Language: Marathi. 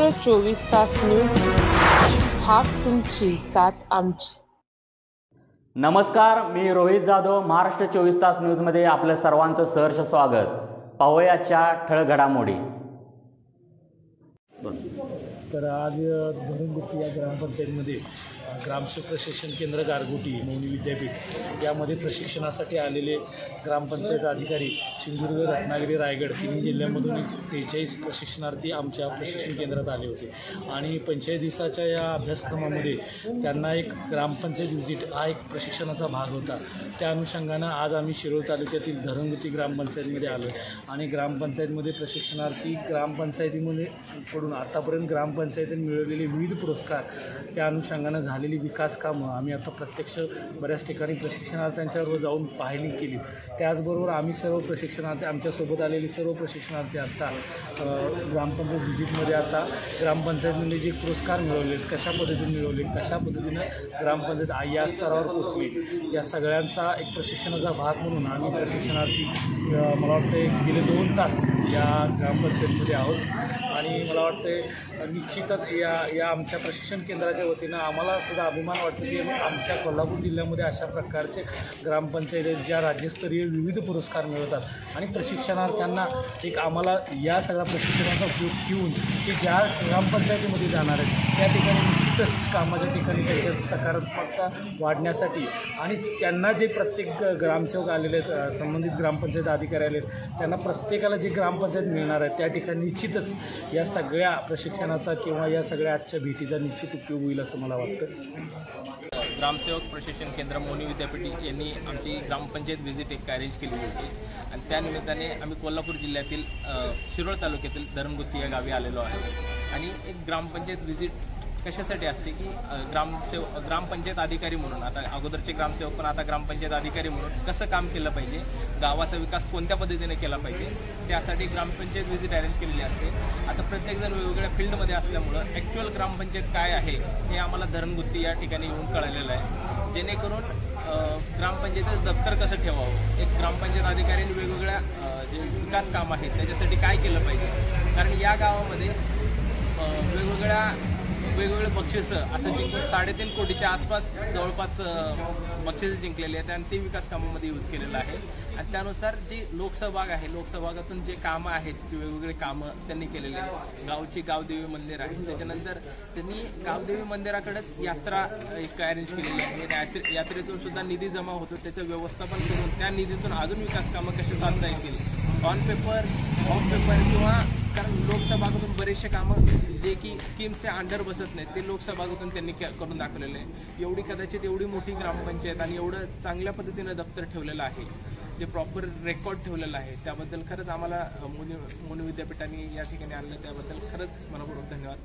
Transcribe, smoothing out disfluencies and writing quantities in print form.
महाराष्ट्र 24 तास न्यूज, हाक तुमची साथ आमची। नमस्कार, मी रोहित जाधव, महाराष्ट्र 24 तास न्यूजमध्ये आपलं सर्वांचं सहर्ष स्वागत। पाहूयाच्या ठळक घडामोडी। तर आज धरणगुट्टी या ग्रामपंचायतीमध्ये ग्रामसेवक प्रशिक्षण केंद्र गारगोटी मौनी विद्यापीठ यामध्ये प्रशिक्षणासाठी आलेले ग्रामपंचायत अधिकारी सिंधुदुर्ग, रत्नागिरी, रायगड तिन्ही जिल्ह्यांमधून 46 प्रशिक्षणार्थी आमच्या प्रशिक्षण केंद्रात आले होते आणि 45 दिवसाच्या या अभ्यासक्रमामध्ये त्यांना एक ग्रामपंचायत व्हिजिट हा एक प्रशिक्षणाचा भाग होता। त्या अनुषंगानं आज आम्ही शिरोळ तालुक्यातील धरणगुट्टी ग्रामपंचायतीमध्ये आलो आणि ग्रामपंचायतीमध्ये प्रशिक्षणार्थी ग्रामपंचायतीमध्ये कडून आतापर्यंत ग्रामपंचायतीने मिळवलेले विविध पुरस्कार, त्या अनुषंगानं झालेली विकास कामं आम्ही आता प्रत्यक्ष बऱ्याच ठिकाणी प्रशिक्षणार्थ्यांच्यावर जाऊन पाहणी केली। त्याचबरोबर आम्ही सर्व प्रशिक्षणार्थी, आमच्यासोबत आलेले सर्व प्रशिक्षणार्थी आता ग्रामपंचायत व्हिजिटमध्ये आता ग्रामपंचायतीमध्ये जे पुरस्कार मिळवले, कशा पद्धतीने मिळवले, कशा पद्धतीनं ग्रामपंचायत या स्तरावर पोचली, या सगळ्यांचा एक प्रशिक्षणाचा भाग म्हणून आम्ही प्रशिक्षणार्थी मला वाटतं गेले 2 तास या ग्रामपंचायतीमध्ये आहोत आणि मला वाटतं निश्चितच या आमच्या प्रशिक्षण केंद्राच्या वतीनं आम्हाला सुद्धा अभिमान वाटतो की आमच्या कोल्हापूर जिल्ह्यामध्ये अशा प्रकारचे ग्रामपंचायती ज्या राज्यस्तरीय विविध पुरस्कार मिळवतात आणि प्रशिक्षणार्थ्यांना एक आम्हाला या सगळ्या प्रशिक्षणाचा उपयोग घेऊन की ज्या ग्रामपंचायतीमध्ये जाणार आहेत त्या ठिकाणी निश्चितच कामाच्या ठिकाणी त्याच्यात सकारात्मकता वाढण्यासाठी आणि त्यांना जे प्रत्येक ग्रामसेवक आलेले आहेत, संबंधित ग्रामपंचायत अधिकारी आले आहेत, त्यांना प्रत्येकाला जे ग्रामपंचायत मिळणार आहे त्या ठिकाणी निश्चितच या सगळ्या प्रशिक्षणाचा किंवा या सगळ्या आजच्या भेटीचा निश्चित उपयोग होईल असं मला वाटतं। ग्रामसेवक प्रशिक्षण केंद्र मौनी विद्यापीठ यांनी आमची ग्रामपंचायत व्हिजिट एक अरेंज केली होती आणि त्यानिमित्ताने आम्ही कोल्हापूर जिल्ह्यातील शिरोळ तालुक्यातील धरणगुट्टी या गावी आलेलो आहे आणि एक ग्रामपंचायत व्हिजिट कशासाठी असते की ग्रामपंचायत अधिकारी म्हणून, आता अगोदरचे ग्रामसेवक पण आता ग्रामपंचायत अधिकारी म्हणून कसं काम केलं पाहिजे, गावाचा विकास कोणत्या पद्धतीने केला पाहिजे, त्यासाठी ग्रामपंचायत व्हिजिट अरेंज केलेली असते। आता प्रत्येकजण वेगवेगळ्या फील्डमध्ये असल्यामुळं ॲक्च्युअल ग्रामपंचायत काय आहे हे आम्हाला धरणगुट्टी या ठिकाणी येऊन कळलेलं आहे, जेणेकरून ग्रामपंचायतीचं दप्तर कसं ठेवावं, एक ग्रामपंचायत अधिकाऱ्यांनी वेगवेगळ्या जे विकास काम आहेत त्याच्यासाठी काय केलं पाहिजे, कारण या गावामध्ये वेगवेगळे बक्षिसं असं जिंकून 3.5 कोटीच्या आसपास जवळपास बक्षिसं जिंकलेली आहेत आणि ते विकास कामामध्ये यूज केलेलं आहे आणि त्यानुसार जी लोकसहभाग आहे, लोकसहभागातून जे कामं आहेत ते वेगवेगळे कामं त्यांनी केलेले आहेत। गावची गावदेवी मंदिर आहे, त्याच्यानंतर त्यांनी गावदेवी मंदिराकडेच यात्रा एक अरेंज केलेली आहे, यात्रेतून सुद्धा निधी जमा होतो, त्याचं व्यवस्थापन करून त्या निधीतून अजून विकास कामं कशी साधता येतील ऑन पेपर किंवा कारण लोकसहभागातून बरेचसे कामं जे की स्कीम्सच्या अंडर बसत नाहीत ते लोकसहभागातून त्यांनी करून दाखवलेले आहे। एवढी कदाचित एवढी मोठी ग्रामपंचायत आणि एवढं चांगल्या पद्धतीनं दप्तर ठेवलेलं आहे, जे प्रॉपर रेकॉर्ड ठेवलेलं आहे, त्याबद्दल खरंच आम्हाला मौनी विद्यापीठाने या ठिकाणी आणलं, त्याबद्दल खरंच मनपूर्वक धन्यवाद।